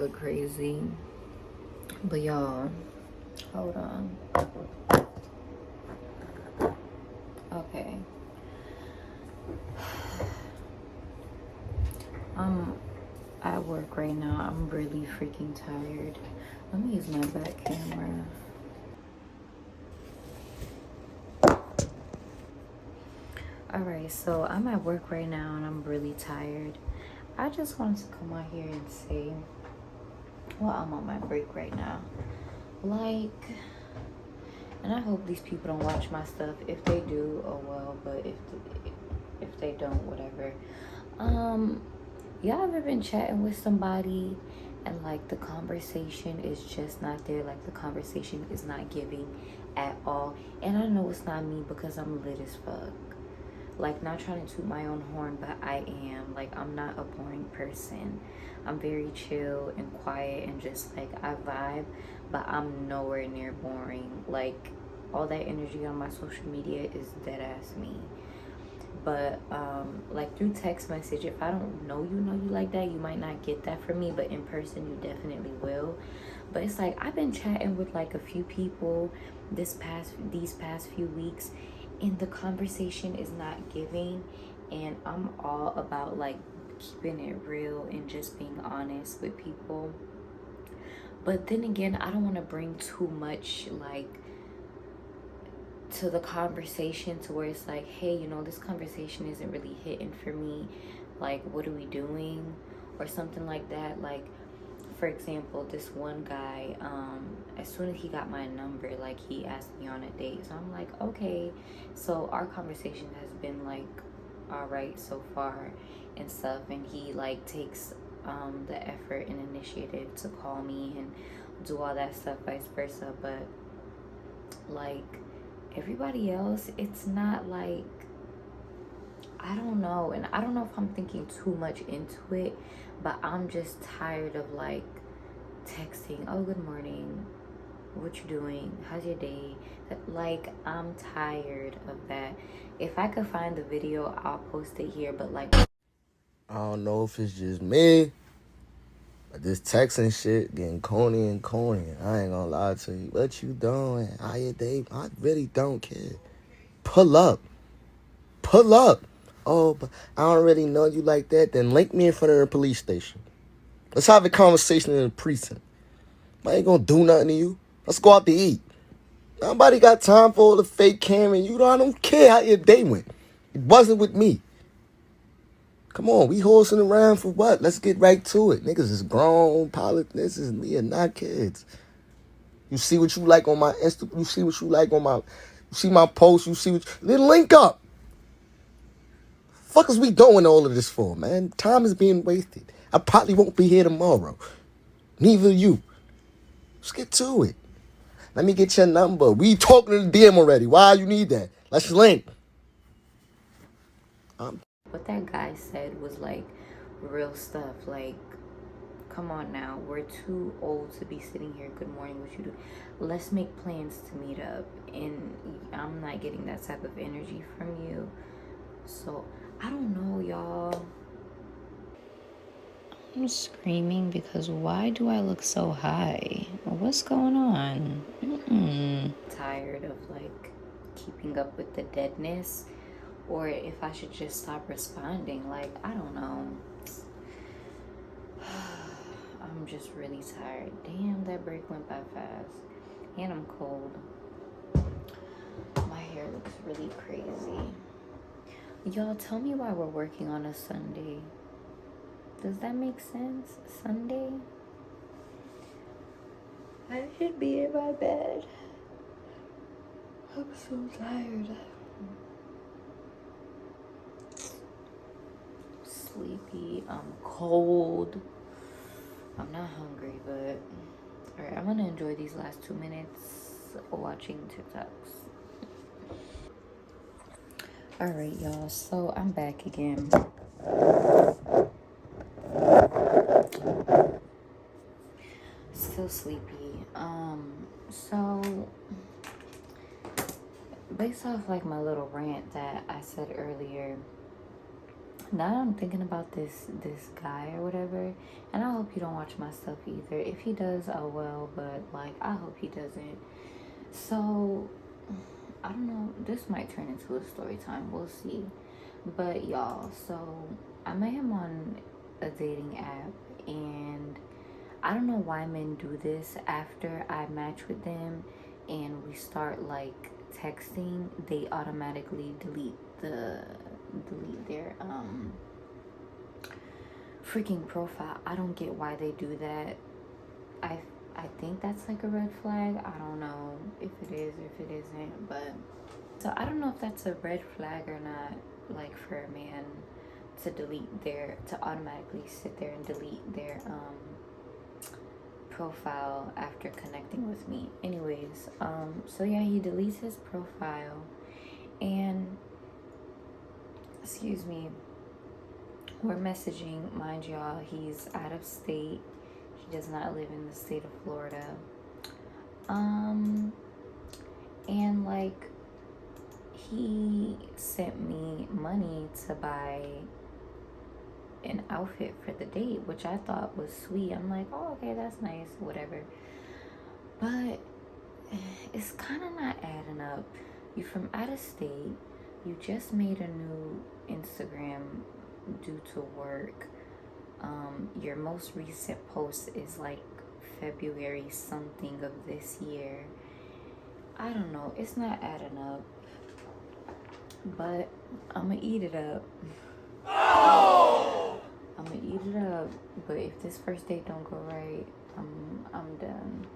look crazy. But y'all, hold on. Okay. I'm at work right now. I'm really freaking tired. Let me use my back camera. Alright, so I'm at work right now and I'm really tired. I just wanted to come out here and say, well, I'm on my break right now. Like, and I hope these people don't watch my stuff. If they do, oh well, but if they don't, whatever. Y'all ever been chatting with somebody and like the conversation is just not there, like the conversation is not giving at all? And I know it's not me because I'm lit as fuck. Like, not trying to toot my own horn, but I am. Like, I'm not a boring person. I'm very chill and quiet and just like I vibe, but I'm nowhere near boring. Like, all that energy on my social media is dead ass me. But like through text message, if I don't know you like that, you might not get that from me, but in person you definitely will. But it's like I've been chatting with like a few people these past few weeks, and the conversation is not giving, and I'm all about like keeping it real and just being honest with people. But then again, I don't want to bring too much like to the conversation to where it's like, hey, you know, this conversation isn't really hitting for me. Like, what are we doing? Or something like that. Like, for example, this one guy, as soon as he got my number, like, he asked me on a date. So I'm like, okay. So our conversation has been like all right so far and stuff, and he like takes the effort and initiative to call me and do all that stuff, vice versa. But like everybody else, it's not like, I don't know, and I don't know if I'm thinking too much into it, but I'm just tired of like texting, oh good morning, what you doing, how's your day? Like, I'm tired of that. If I could find the video, I'll post it here, but like, I don't know if it's just me, but this texting shit getting corny and corny. I ain't gonna lie to you. What you doing? How your day? I really don't care. Pull up. Pull up. Oh, but I don't really know you like that. Then link me in front of the police station. Let's have a conversation in the precinct. I ain't gonna do nothing to you. Let's go out to eat. Nobody got time for all the fake camera. You know, I don't care how your day went. It wasn't with me. Come on, we horsing around for what? Let's get right to it. Niggas is grown, this is me and not kids. You see what you like on my Insta, you see what you like on my, you see my post, you see what, then link up. Fuck is we doing all of this for, man? Time is being wasted. I probably won't be here tomorrow. Neither you. Let's get to it. Let me get your number. We talking to the DM already. Why you need that? Let's link. what that guy said was like real stuff. Like, come on now, we're too old to be sitting here, good morning, what you do? Let's make plans to meet up. And I'm not getting that type of energy from you. So I don't know, y'all. I'm screaming because why do I look so high? What's going on? Tired of like keeping up with the deadness, or if I should just stop responding. Like, I don't know. I'm just really tired. Damn, that break went by fast. And I'm cold. My hair looks really crazy. Y'all, tell me why we're working on a Sunday. Does that make sense? Sunday? I should be in my bed. I'm so tired. Sleepy. I'm cold. I'm not hungry, but alright, I'm gonna enjoy these last 2 minutes watching TikToks. Alright, y'all, so I'm back again. Still sleepy. So based off like my little rant that I said earlier, now I'm thinking about this guy or whatever, and I hope he don't watch my stuff either. If he does, oh well, but like I hope he doesn't. So I don't know, this might turn into a story time, we'll see. But y'all, so I met him on a dating app, and I don't know why men do this. After I match with them and we start like texting, they automatically delete their freaking profile. I don't get why they do that. I think that's like a red flag. I don't know if it is or if it isn't, but so I don't know if that's a red flag or not, like for a man to to automatically sit there and delete their profile after connecting with me. Anyways, so yeah, he deletes his profile, and excuse me, we're messaging. Mind y'all, he's out of state. He does not live in the state of Florida. And like, he sent me money to buy an outfit for the date, which I thought was sweet. I'm like, oh, okay, that's nice, whatever. But it's kind of not adding up. You from out of state. You just made a new Instagram due to work. Your most recent post is like February something of this year. I don't know. It's not adding up. But I'm gonna eat it up. I'm gonna eat it up. But if this first date don't go right, I'm done.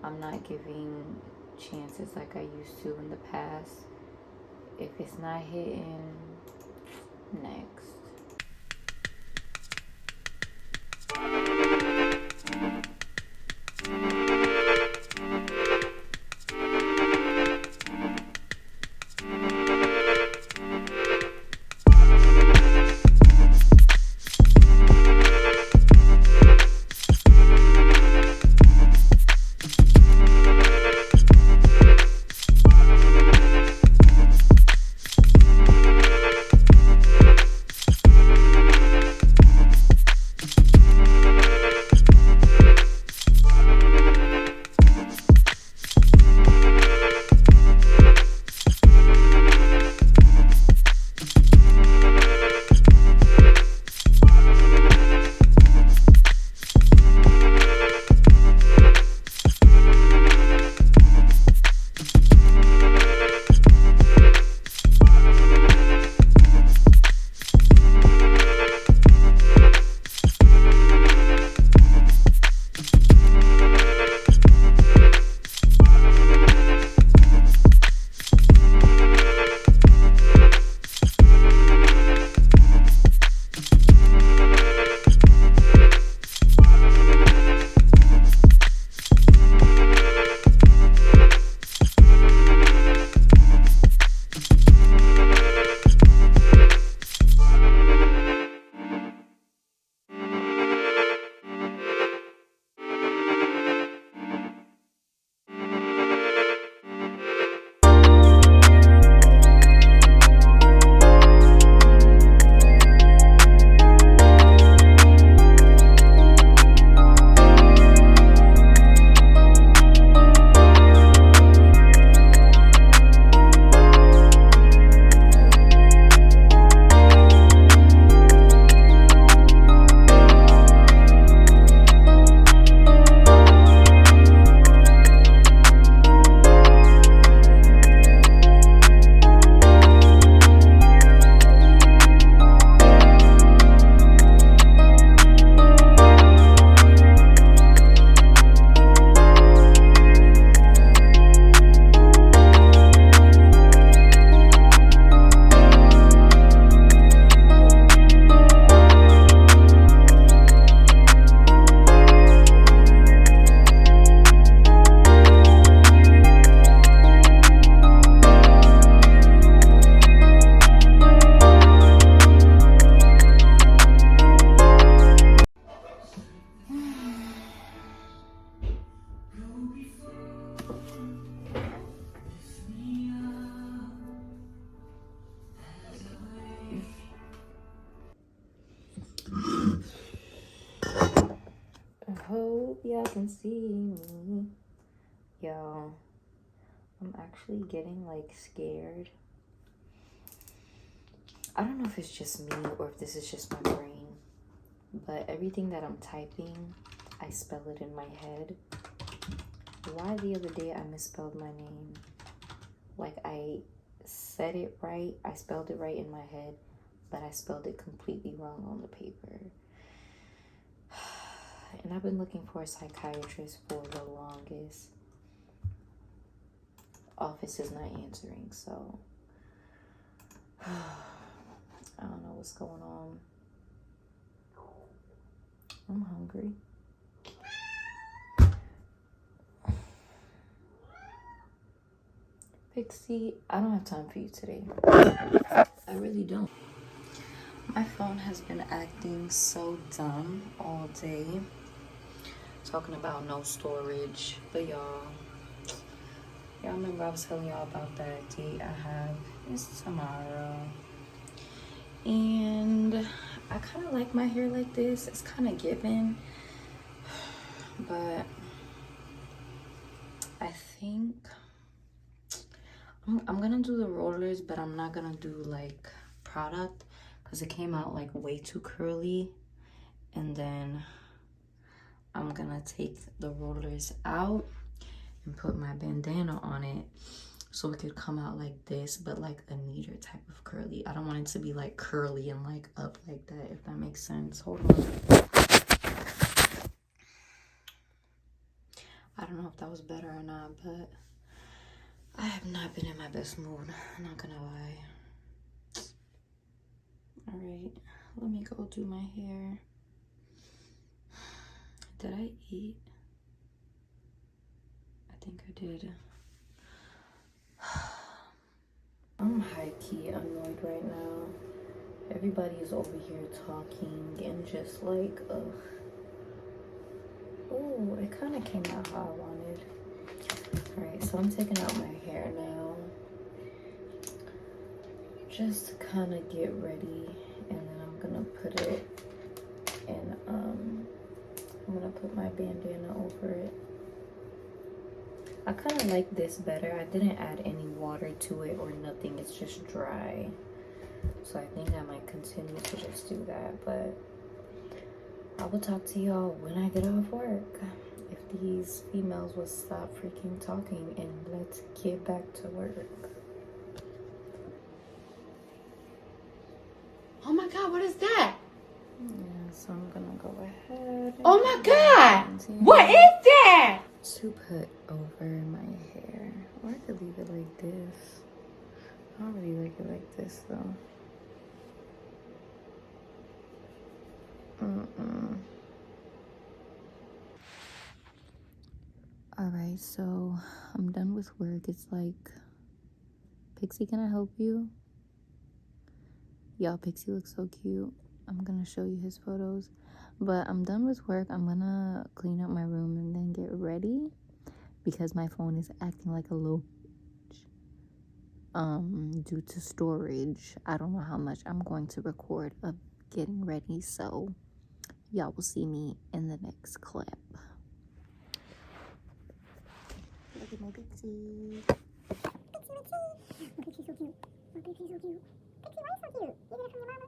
I'm not giving chances like I used to in the past. If it's not hitting, next. see me. Y'all, I'm actually getting like scared. I don't know if it's just me or if this is just my brain, but everything that I'm typing, I spell it in my head. Why the other day I misspelled my name? Like, I said it right, I spelled it right in my head, but I spelled it completely wrong on the paper. And I've been looking for a psychiatrist for the longest. Office is not answering, so I don't know what's going on. I'm hungry. Pixie, I don't have time for you today. I really don't. My phone has been acting so dumb all day. Talking about no storage. But y'all remember I was telling y'all about that date I have. It's tomorrow. And I kind of like my hair like this. It's kind of given. But I think I'm gonna do the rollers, but I'm not gonna do like product because it came out like way too curly. And then I'm gonna take the rollers out and put my bandana on it so it could come out like this, but like a neater type of curly. I don't want it to be like curly and like up like that, if that makes sense. Hold on. I don't know if that was better or not, but I have not been in my best mood, I'm not gonna lie. All right, let me go do my hair. Did I eat? I think I did. I'm high-key annoyed right now. Everybody is over here talking and just like, ugh. Oh, it kind of came out how I wanted. All right, so I'm taking out my hair now. Just to kind of get ready. And then I'm gonna put it in, I'm gonna put my bandana over it. I kind of like this better. I didn't add any water to it or nothing. It's just dry. So I think I might continue to just do that. But I will talk to y'all when I get off work. If these females will stop freaking talking and let's get back to work. Oh my God, what is that? Yeah, so I'm gonna go ahead. Oh my God, what is that? To put over my hair. Or I could leave it like this. I don't really like it like this though. Alright, so I'm done with work. It's like, Pixie, can I help you? Y'all, Pixie looks so cute. I'm gonna show you his photos. But I'm done with work. I'm gonna clean up my room and then get ready because my phone is acting like a little due to storage. I don't know how much I'm going to record of getting ready, so y'all will see me in the next clip. Look at my Pixie. Pixie's so cute. Oh, Pixie's so cute. Pixie, why are you so cute? You get it from your mama?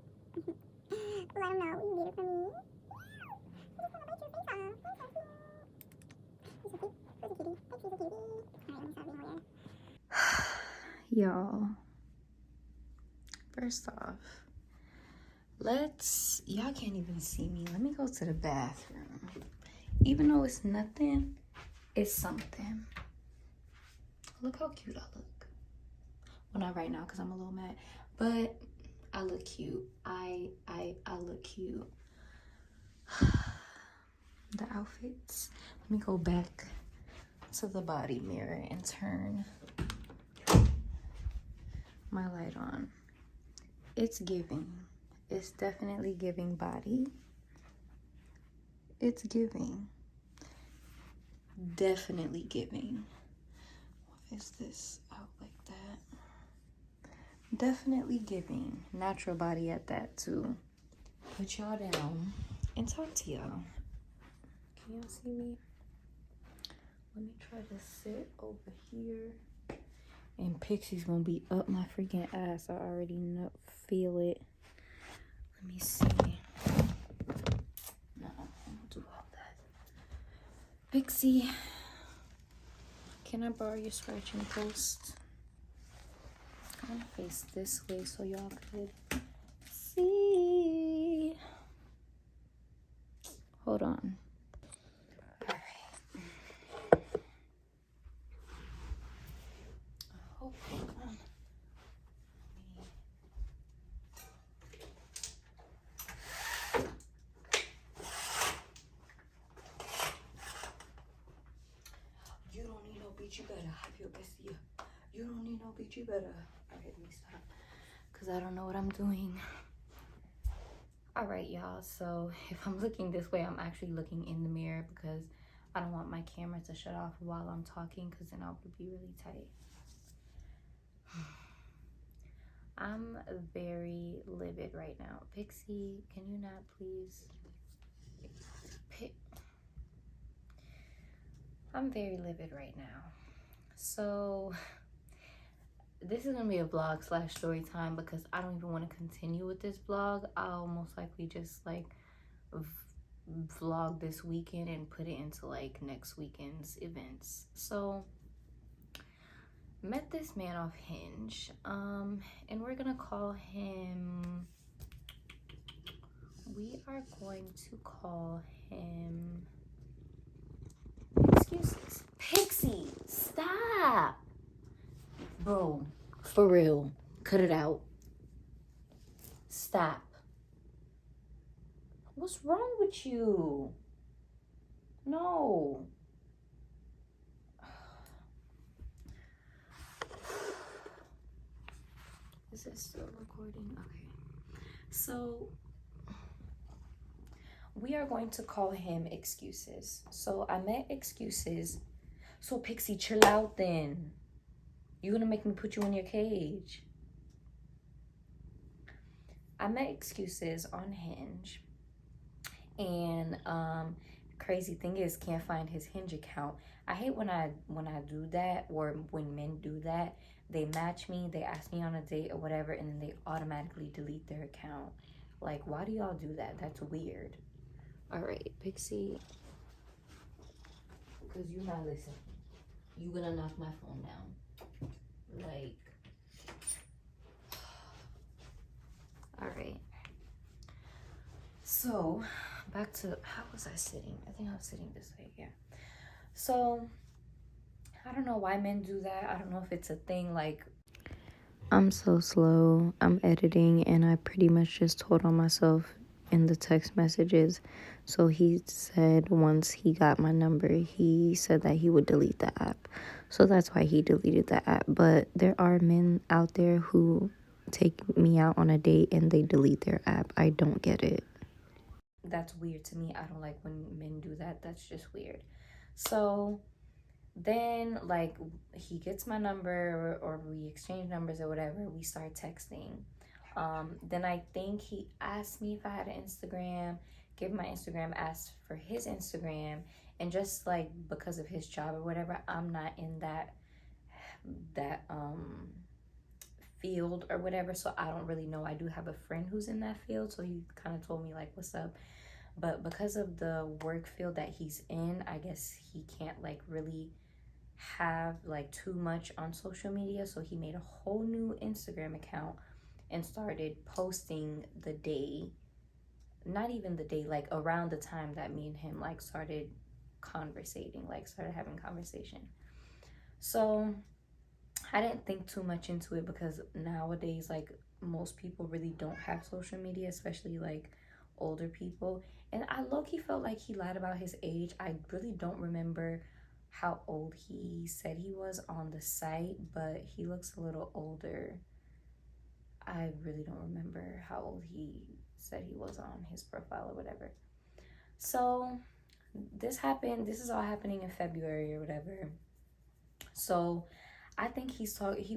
Let him know you get it from me. I just want to bite your face off. You're so cute. You're so cute. Who's a cutie? Pixie's a cutie. Alright, let me stop being weird. Y'all, first off, y'all can't even see me. Let me go to the bathroom. Even though it's nothing, it's something. Look how cute I look. Well, not right now because I'm a little mad, but I look cute. I look cute. The outfits. Let me go back to the body mirror and turn my light on. It's giving. It's definitely giving body. It's giving. Definitely giving. Why is this out like that? Definitely giving. Natural body at that too. Put y'all down and talk to y'all. Can y'all see me? Let me try to sit over here. And Pixie's gonna be up my freaking ass. I already know, feel it. Let me see. No, I won't do all that. Pixie, can I borrow your scratching post? I'm gonna face this way so y'all could see. Hold on. All right. Oh, hold on. You don't need no bitch, you better hype your bestie up. You don't need no bitch, you better. Alright, let me stop. Because I don't know what I'm doing. Alright, y'all. So if I'm looking this way, I'm actually looking in the mirror because I don't want my camera to shut off while I'm talking because then I'll be really tight. I'm very livid right now. Pixie, can you not please? I'm very livid right now. So this is gonna be a vlog / story time because I don't even want to continue with this vlog. I'll most likely just like vlog this weekend and put it into like next weekend's events. So met this man off Hinge, and we're gonna call him, excuses. Pixie, stop. Bro, for real, cut it out. Stop. What's wrong with you? No. Is it still recording? Okay. So we are going to call him Excuses. So I met Excuses. So Pixie, chill out then. You're gonna make me put you in your cage. I met Excuses on Hinge. And crazy thing is, can't find his Hinge account. I hate when I do that, or when men do that. They match me, they ask me on a date or whatever, and then they automatically delete their account. Like, why do y'all do that? That's weird. All right, Pixie, because you're not listening. You're gonna knock my phone down. Like, all right. So back to, how was I sitting? I think I was sitting this way. Yeah. So I don't know why men do that. I don't know if it's a thing. Like, I'm so slow. I'm editing, and I pretty much just told on myself in the text messages. So he said once he got my number, he said that he would delete the app. So that's why he deleted the app. But there are men out there who take me out on a date and they delete their app. I don't get it. That's weird to me. I don't like when men do that. That's just weird. So then, like, he gets my number, or we exchange numbers or whatever. We start texting. Then I think he asked me if I had an Instagram, gave my Instagram, asked for his Instagram, and just like because of his job or whatever, I'm not in that field or whatever, so I don't really know. I do have a friend who's in that field, so he kind of told me like, what's up. But because of the work field that he's in, I guess he can't like really have like too much on social media, so he made a whole new Instagram account and started posting the day, not even the day, like around the time that me and him like started conversating, like started having conversation. So I didn't think too much into it because nowadays, like, most people really don't have social media, especially like older people. And I low-key felt like he lied about his age. I really don't remember how old he said he was on the site, but he looks a little older. I really don't remember how old he said he was on his profile or whatever. So this happened. This is all happening in February or whatever. So I think he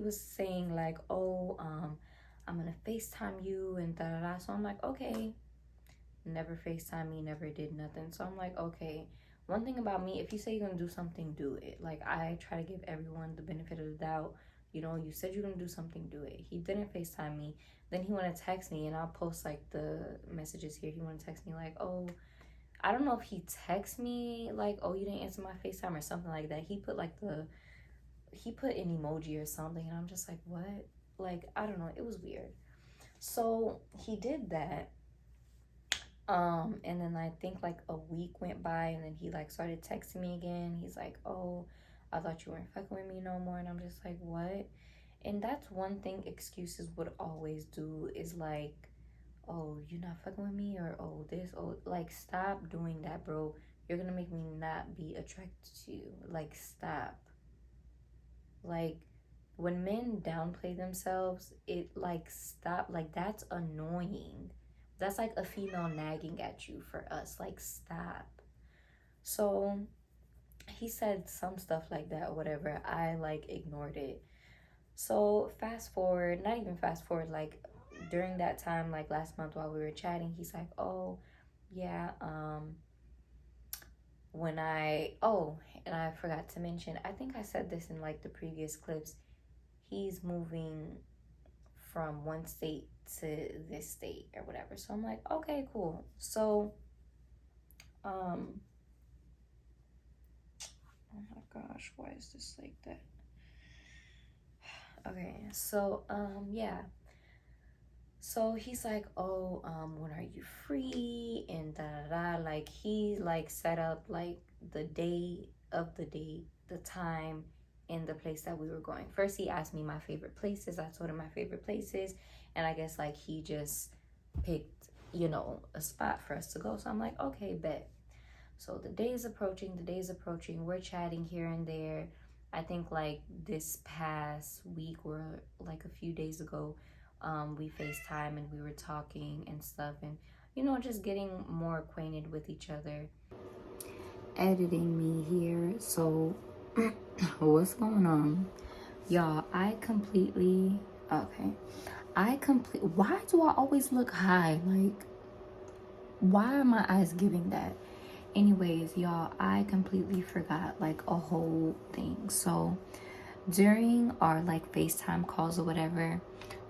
was saying like, oh, I'm gonna FaceTime you and da da da. So I'm like, okay. Never FaceTime me, never did nothing. So I'm like, okay, one thing about me, if you say you're gonna do something, do it. Like, I try to give everyone the benefit of the doubt. You know, you said you're gonna do something, do it. He didn't FaceTime me. Then he wanna text me, and I'll post like the messages here. He wanna text me like, oh, I don't know if he texted me like, oh, you didn't answer my FaceTime or something like that. He put an emoji or something, and I'm just like, what? Like, I don't know. It was weird. So he did that. And then I think like a week went by, and then he like started texting me again. He's like, oh, I thought you weren't fucking with me no more. And I'm just like, what? And that's one thing excuses would always do is like, oh, you not fucking with me, or oh this, oh, like, stop doing that, bro. You're gonna make me not be attracted to you. Like, stop. Like, when men downplay themselves, it like, stop. Like, that's annoying. That's like a female nagging at you for us. Like, stop. So he said some stuff like that or whatever. I like ignored it. So fast forward, not even fast forward, like during that time, like last month while we were chatting, he's like, oh yeah, when I oh, and I forgot to mention, I think I said this in like the previous clips, he's moving from one state to this state or whatever. So I'm like, okay, cool. So um oh my gosh, why is this like that? Okay, so yeah. So he's like, oh, when are you free? And da da da. Like, he like set up like the day of the date, the time, and the place that we were going. First, he asked me my favorite places. I told him my favorite places, and I guess like he just picked, you know, a spot for us to go. So I'm like, okay, bet. So the day is approaching. The day is approaching. We're chatting here and there. I think like this past week or like a few days ago, we FaceTime and we were talking and stuff, and you know, just getting more acquainted with each other. Editing me here. So what's going on? Y'all, why do I always look high? Like, why are my eyes giving that? Anyways, y'all, I completely forgot like a whole thing. So during our like FaceTime calls or whatever,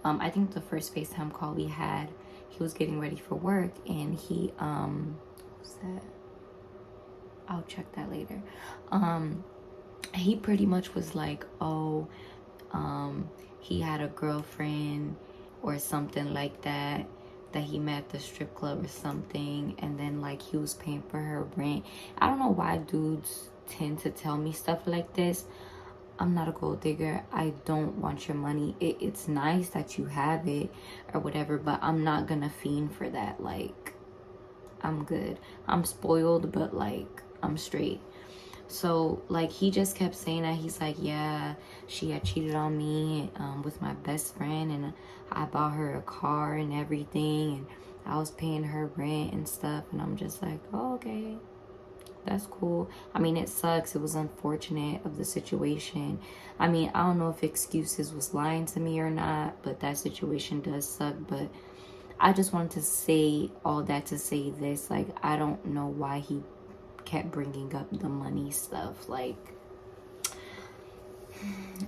I think the first FaceTime call we had, he was getting ready for work, and what's that? I'll check that later. He pretty much was like, oh, he had a girlfriend or something like that he met at the strip club or something, and then like he was paying for her rent. I don't know why dudes tend to tell me stuff like this. I'm not a gold digger. I don't want your money. It's nice that you have it or whatever, but I'm not gonna fiend for that. Like, I'm good. I'm spoiled, but like, I'm straight. So like, he just kept saying that. He's like, yeah, she had cheated on me with my best friend, and I bought her a car and everything, and I was paying her rent and stuff. And I'm just like, oh, okay, that's cool. I mean, it sucks. It was unfortunate of the situation. I mean, I don't know if excuses was lying to me or not, but that situation does suck. But I just wanted to say all that to say this. Like, I don't know why he kept bringing up the money stuff. Like,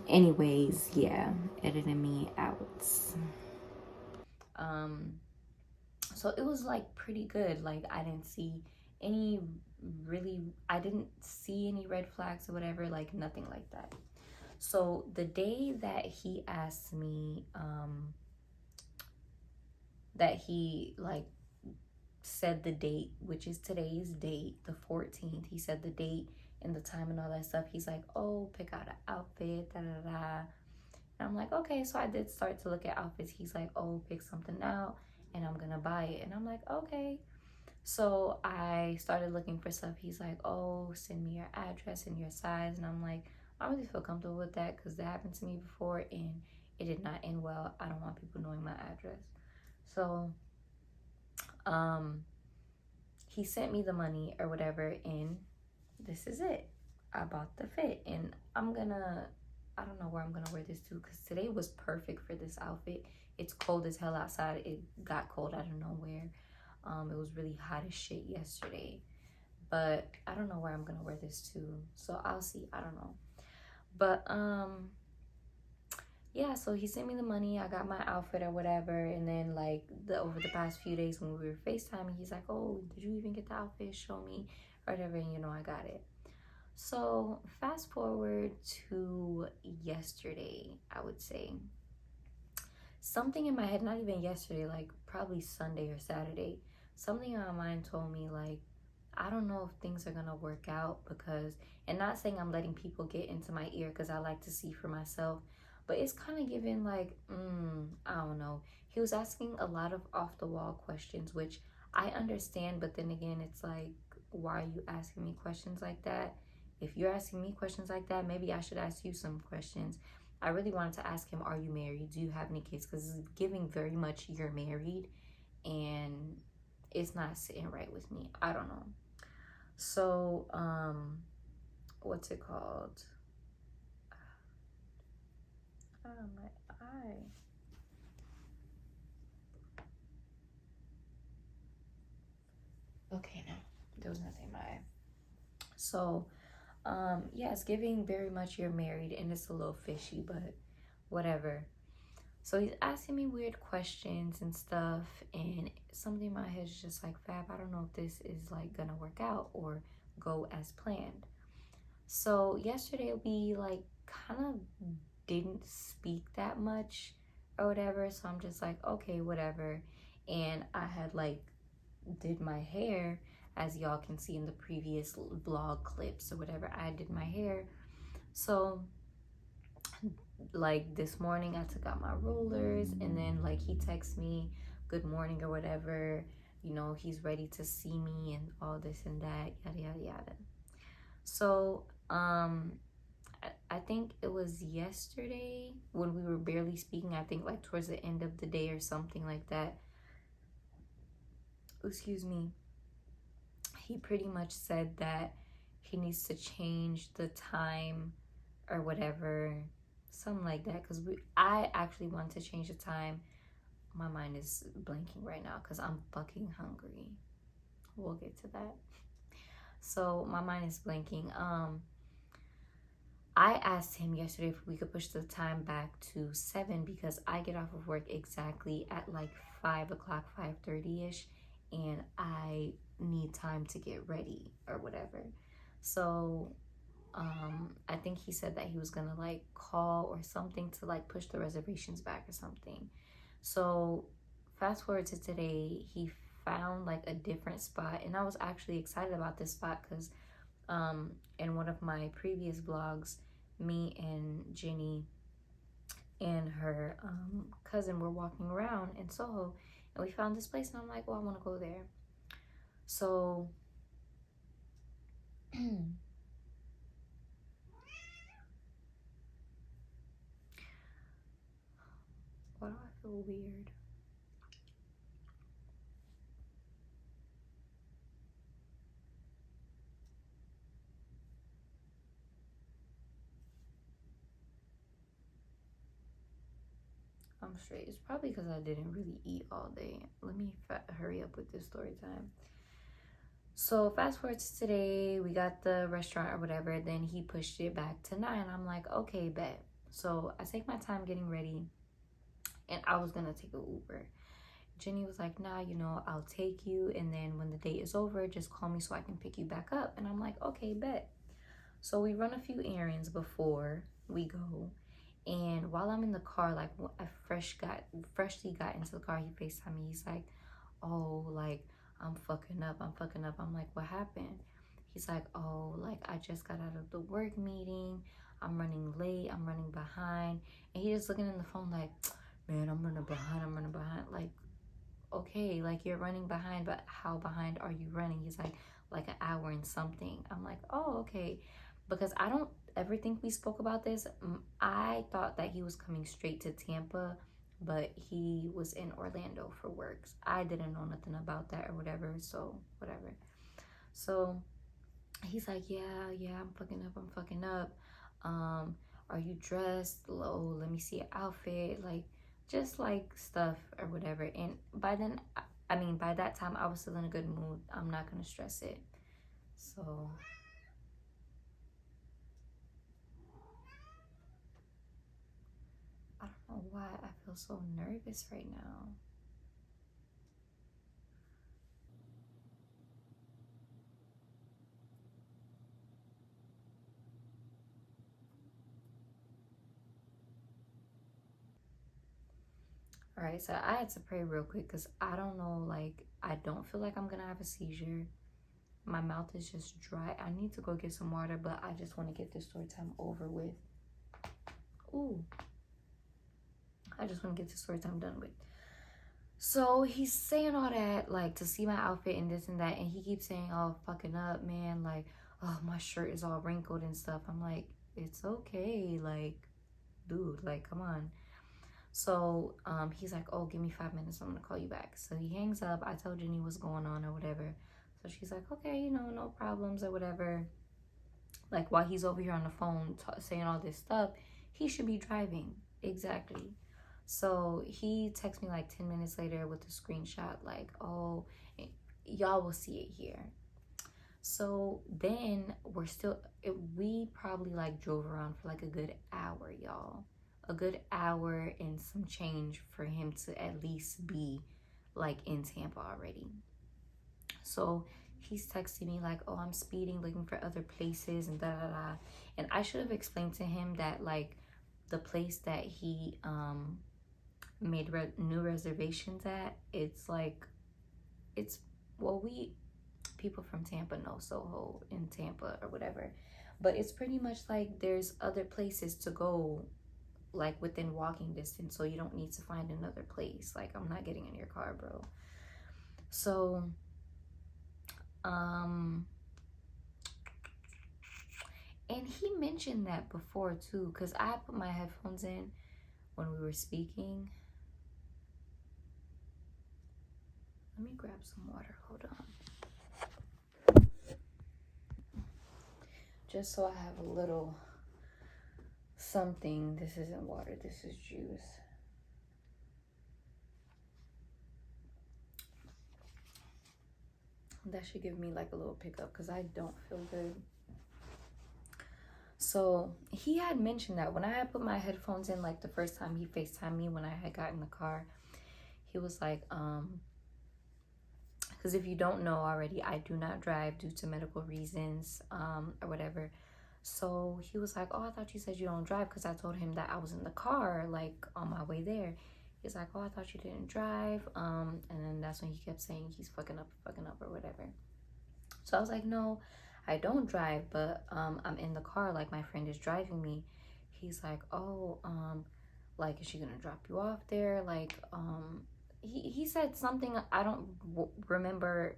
anyways, yeah, editing me out. So it was like pretty good. Like, I didn't see any red flags or whatever, like nothing like that. So the day that he asked me, that he like said the date, which is today's date, the 14th. He said the date and the time and all that stuff. He's like, oh, pick out an outfit, da da da. And I'm like, okay. So I did start to look at outfits. He's like, oh, pick something out and I'm gonna buy it. And I'm like, okay. So I started looking for stuff. He's like, oh, send me your address and your size. And I'm like, I don't really feel comfortable with that because that happened to me before and it did not end well. I don't want people knowing my address. So he sent me the money or whatever, and this is it. I bought the fit, and I don't know where I'm gonna wear this to, because today was perfect for this outfit. It's cold as hell outside. It got cold out of nowhere. It was really hot as shit yesterday, but I don't know where I'm gonna wear this to, so I'll see. I don't know, but yeah, so he sent me the money. I got my outfit or whatever, and then like over the past few days when we were FaceTiming, he's like, "Oh, did you even get the outfit? Show me," or whatever. And I got it. So fast forward to yesterday, I would say something in my head, not even yesterday, like probably Sunday or Saturday, something in my mind told me like, I don't know if things are gonna work out because, and not saying I'm letting people get into my ear because I like to see for myself, but it's kind of giving like, I don't know. He was asking a lot of off the wall questions, which I understand, but then again, it's like, why are you asking me questions like that? If you're asking me questions like that, maybe I should ask you some questions. I really wanted to ask him, are you married? Do you have any kids? Because it's giving very much you're married, and it's not sitting right with me. I don't know. So, what's it called? Oh, my eye. Okay, no, there was nothing in my eye. So, yeah, it's giving very much you're married, and it's a little fishy, but whatever. So he's asking me weird questions and stuff, and something in my head is just like, Fab, I don't know if this is like gonna work out or go as planned. So yesterday we like kind of didn't speak that much or whatever. So I'm just like, okay, whatever. And I had like did my hair, as y'all can see in the previous vlog clips or whatever. I did my hair. So like this morning I took out my rollers, and then like he texts me good morning or whatever, he's ready to see me and all this and that, yada yada yada. So I think it was yesterday when we were barely speaking, I think like towards the end of the day or something like that, excuse me, he pretty much said that he needs to change the time or whatever, something like that, because I actually want to change the time. My mind is blanking right now because I'm fucking hungry. We'll get to that. So my mind is blanking. I asked him yesterday if we could push the time back to 7 because I get off of work exactly at like 5 o'clock, 5:30ish, and I need time to get ready or whatever. So I think he said that he was gonna like call or something to like push the reservations back or something. So fast forward to today, he found like a different spot, and I was actually excited about this spot because in one of my previous vlogs, me and Jenny and her cousin were walking around in Soho, and we found this place, and I'm like, well, I want to go there. So why do I feel weird? I'm straight. It's probably because I didn't really eat all day. Let me hurry up with this story time. So fast forward to today, we got the restaurant or whatever. Then he pushed it back to 9. I'm like, okay, bet. So I take my time getting ready, and I was gonna take an Uber. Jenny was like, nah, I'll take you, and then when the date is over, just call me so I can pick you back up. And I'm like, okay, bet. So we run a few errands before we go. And while I'm in the car, like I freshly got into the car, he FaceTimed me. He's like, oh, like I'm fucking up. I'm like, what happened? He's like, oh, like I just got out of the work meeting. I'm running late. I'm running behind. And he just looking in the phone like, man, I'm running behind. Like, okay, like you're running behind, but how behind are you running? He's like an hour and something. I'm like, oh, okay. Because I don't ever think we spoke about this. I thought that he was coming straight to Tampa, but he was in Orlando for work. I didn't know nothing about that or whatever, so whatever. So he's like, yeah, I'm fucking up. Are you dressed? Low, let me see your outfit. Like, just like stuff or whatever. And by then, by that time, I was still in a good mood. I'm not gonna stress it. So I don't know why I feel so nervous right now. All right, so I had to pray real quick because I don't know, like, I don't feel like I'm gonna have a seizure. My mouth is just dry. I need to go get some water, but I just want to get this story time over with. Ooh. I just want to get this story time done with. So he's saying all that, like, to see my outfit and this and that, and he keeps saying, oh, fucking up, man, like, oh, my shirt is all wrinkled and stuff. I'm like, it's okay, like, dude, like, come on. So he's like, oh, give me 5 minutes, I'm gonna call you back. So he hangs up. I tell Jenny what's going on or whatever. So she's like, okay, you know, no problems or whatever. Like, while he's over here on the phone saying all this stuff, he should be driving. Exactly. So he texts me like 10 minutes later with a screenshot, like, oh, y'all will see it here. So then we probably like drove around for like a good hour, y'all. A good hour and some change for him to at least be like in Tampa already. So he's texting me like, oh, I'm speeding, looking for other places and da da da. And I should have explained to him that like the place that he made new reservations at, it's like, it's, well, we people from Tampa know Soho in Tampa or whatever, but it's pretty much like there's other places to go like within walking distance, so you don't need to find another place. Like, I'm not getting in your car, bro. So and he mentioned that before too, because I put my headphones in when we were speaking. Let me grab some water, hold on. Just so I have a little something. This isn't water, this is juice. That should give me like a little pickup because I don't feel good. So he had mentioned that when I had put my headphones in, like the first time he FaceTimed me when I had got in the car, he was like, because if you don't know already, I do not drive due to medical reasons, or whatever. So he was like, oh, I thought you said you don't drive, because I told him that I was in the car, like on my way there. He's like, oh, I thought you didn't drive. And then that's when he kept saying he's fucking up or whatever. So I was like, no, I don't drive, but I'm in the car, like my friend is driving me. He's like, oh, like, is she gonna drop you off there? Like, he said something, I don't remember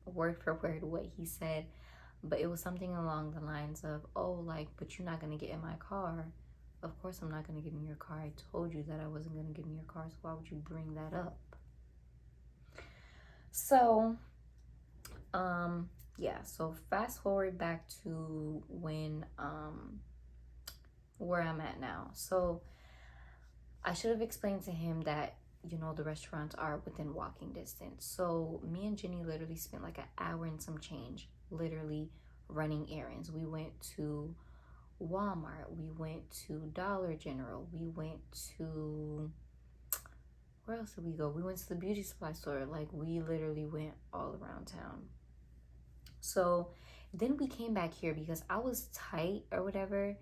word for word what he said, but it was something along the lines of, oh, like, but you're not gonna get in my car. Of course I'm not gonna get in your car. I told you that I wasn't gonna get in your car, so why would you bring that up? So yeah, so fast forward back to when where I'm at now. So I should have explained to him that, you know, the restaurants are within walking distance. So me and Jenny literally spent like an hour and some change literally running errands. We went to Walmart, we went to Dollar General, we went to, where else did we go? We went to the beauty supply store. Like, we literally went all around town. So then we came back here because I was tight or whatever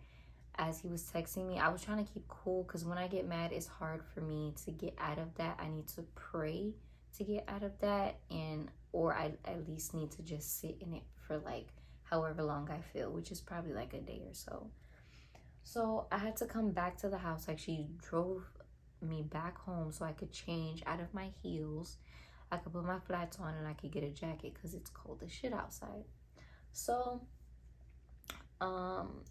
as he was texting me. I was trying to keep cool because when I get mad, it's hard for me to get out of that. I need to pray to get out of that, and or I at least need to just sit in it for like however long I feel, which is probably like a day or so. So I had to come back to the house. Like, she drove me back home so I could change out of my heels. I could put my flats on and I could get a jacket because it's cold as shit outside. So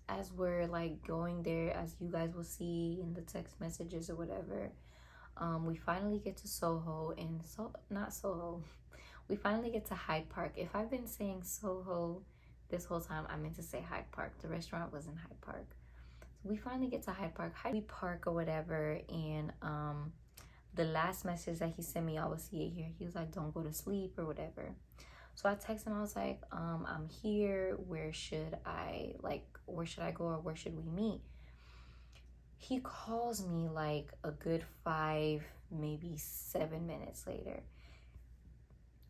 as we're like going there, as you guys will see in the text messages or whatever, we finally get to Soho, and not Soho, we finally get to Hyde Park. If I've been saying Soho this whole time, I meant to say Hyde Park. The restaurant was in Hyde Park. So we finally get to Hyde Park. We park or whatever, and the last message that he sent me, I will see it here. He was like, don't go to sleep or whatever. So I texted him, I was like, I'm here. Where should I go, or where should we meet? He calls me like a good 5, maybe 7 minutes later.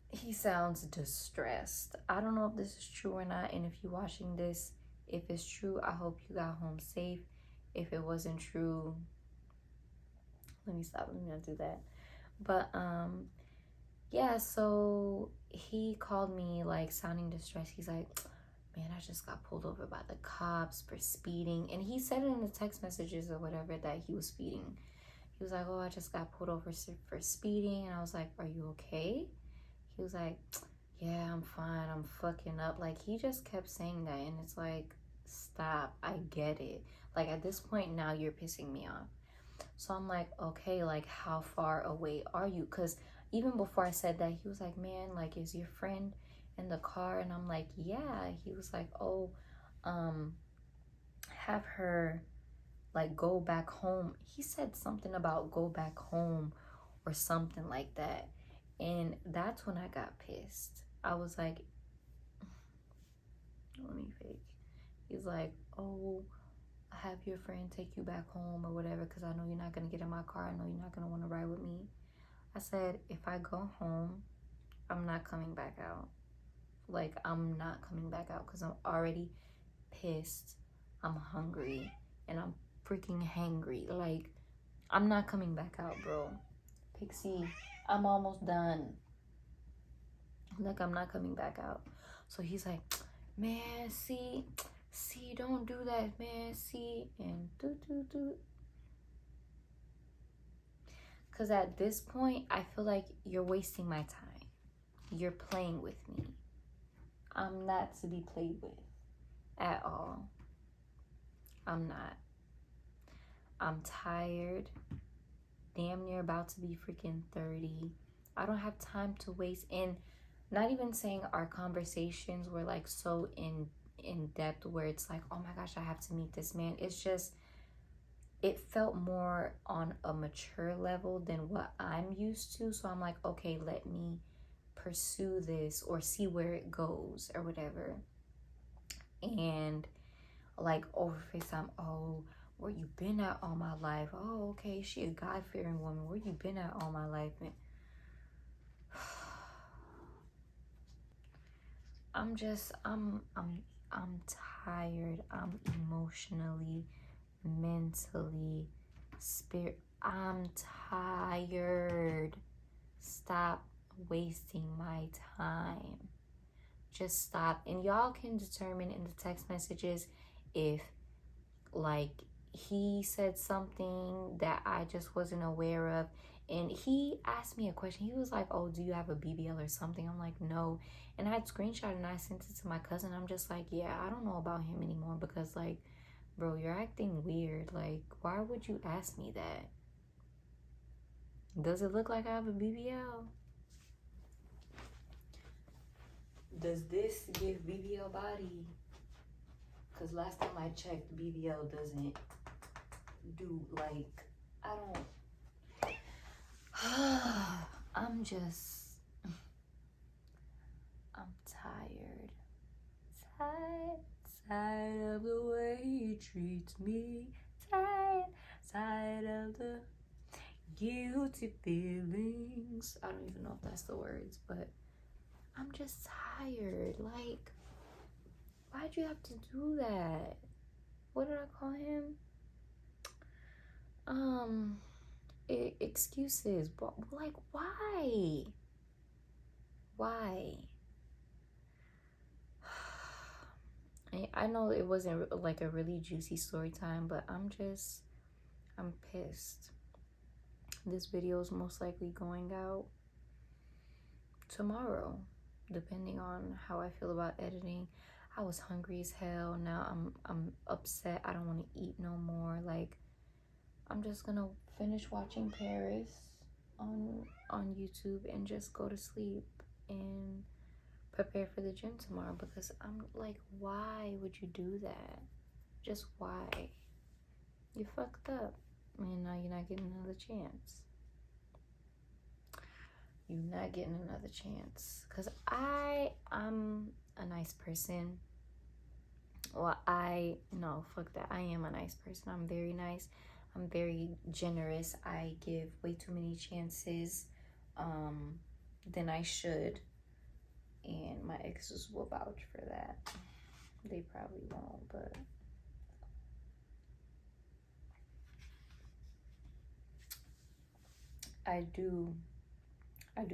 He sounds distressed. I don't know if this is true or not. And if you're watching this, if it's true, I hope you got home safe. If it wasn't true, let me not do that. But yeah, so he called me like sounding distressed. He's like, man, I just got pulled over by the cops for speeding. And he said it in the text messages or whatever that he was speeding. He was like, oh, I just got pulled over for speeding. And I was like, are you okay? He was like, yeah, I'm fine. I'm fucking up. Like, he just kept saying that. And it's like, stop. I get it. Like, at this point now, you're pissing me off. So I'm like, okay, like, how far away are you? Because even before I said that, he was like, man, like, is your friend in the car? And I'm like, yeah. He was like, oh, have her, like, go back home. He said something about go back home or something like that. And that's when I got pissed. I was like, let me fake. He's like, oh, have your friend take you back home or whatever, because I know you're not going to get in my car. I know you're not going to want to ride with me. I said, if I go home, I'm not coming back out. Like, I'm not coming back out because I'm already pissed. I'm hungry and I'm freaking hangry. Like, I'm not coming back out, bro. Pixie, I'm almost done. Like, I'm not coming back out. So he's like, man, see, don't do that, man, see, and do. Because at this point, I feel like you're wasting my time. You're playing with me. I'm not to be played with at all. I'm not. I'm tired. Damn near about to be freaking 30. I don't have time to waste. And not even saying our conversations were like so in depth where it's like, oh my gosh, I have to meet this man. It's just, it felt more on a mature level than what I'm used to. So I'm like, okay, let me pursue this or see where it goes or whatever. And like over FaceTime, oh, where you been at all my life? Oh, okay, she a God-fearing woman. Where you been at all my life? And I'm tired. I'm emotionally, mentally, I'm tired. Stop wasting my time. Just stop. And y'all can determine in the text messages if like he said something that I just wasn't aware of. And he asked me a question. He was like, oh, do you have a BBL or something? I'm like, no. And I had screenshot and I sent it to my cousin. I'm just like, yeah, I don't know about him anymore because like, bro, you're acting weird. Like, why would you ask me that? Does it look like I have a BBL? Does this give BBL body? Because last time I checked, BBL doesn't do, like, I don't. I'm tired. Tired of the way he treats me. Tired of the guilty feelings. I don't even know if that's the words, but I'm just tired. Like, why'd you have to do that? What did I call him? Excuses. But like, why? Why? I know it wasn't like a really juicy story time, but I'm pissed. This video is most likely going out tomorrow, depending on how I feel about editing. I was hungry as hell. Now I'm upset. I don't want to eat no more. Like, I'm just gonna finish watching Paris on YouTube and just go to sleep and prepare for the gym tomorrow, because I'm like, why would you do that? Just why? You fucked up. I mean, now you're not getting another chance. You're not getting another chance. Because I'm a nice person. Well, no, fuck that. I am a nice person. I'm very nice. I'm very generous. I give way too many chances than I should. And my exes will vouch for that. They probably won't, but I do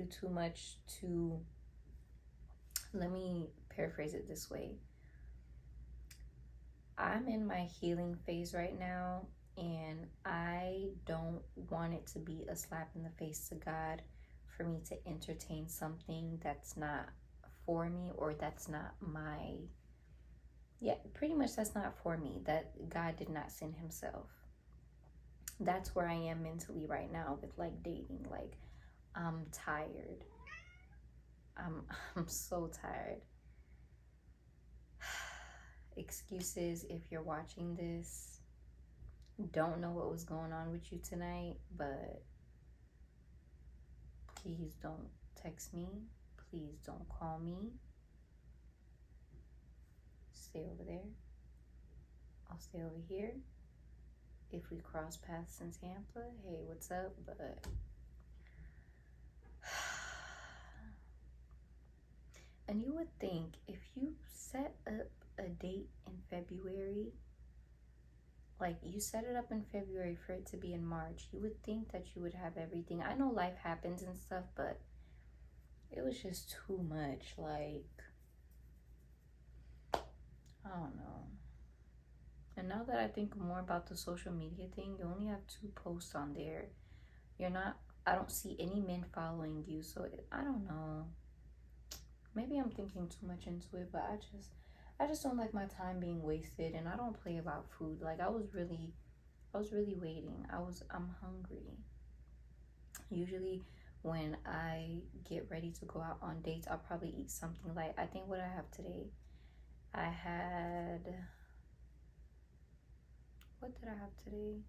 too much to, let me paraphrase it this way. I'm in my healing phase right now, and I don't want it to be a slap in the face to God for me to entertain something that's not for me, or that's not my, yeah, pretty much that's not for me, that God did not send himself. That's where I am mentally right now with like dating. Like, I'm tired. I'm so tired. Excuses if you're watching this. Don't know what was going on with you tonight, but please don't text me. Please don't call me. Stay over there. I'll stay over here. If we cross paths in Tampa, hey, what's up? But and you would think if you set up a date in February, like you set it up in February for it to be in March, you would think that you would have everything. I know life happens and stuff, but it was just too much. Like, I don't know. And now that I think more about the social media thing, you only have 2 posts on there. I don't see any men following you, so I don't know. Maybe I'm thinking too much into it, but I just don't like my time being wasted, and I don't play about food. Like, I was really waiting. I'm hungry. Usually when I get ready to go out on dates, I'll probably eat something light. I think what I have today, what did I have today?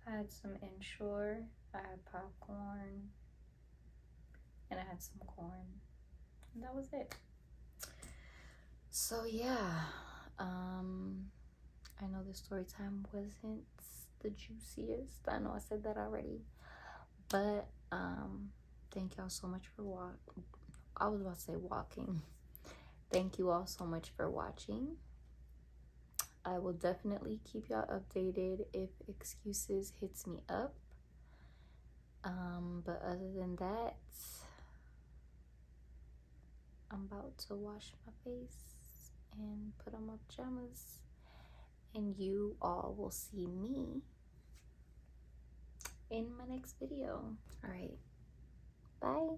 I had some Ensure, I had popcorn, and I had some corn. And that was it. So yeah, I know the story time wasn't the juiciest. I know I said that already. But thank y'all so much for I was about to say walking. Thank you all so much for watching. I will definitely keep y'all updated if excuses hits me up. But other than that, I'm about to wash my face and put on my pajamas. And you all will see me in my next video. All right. Bye.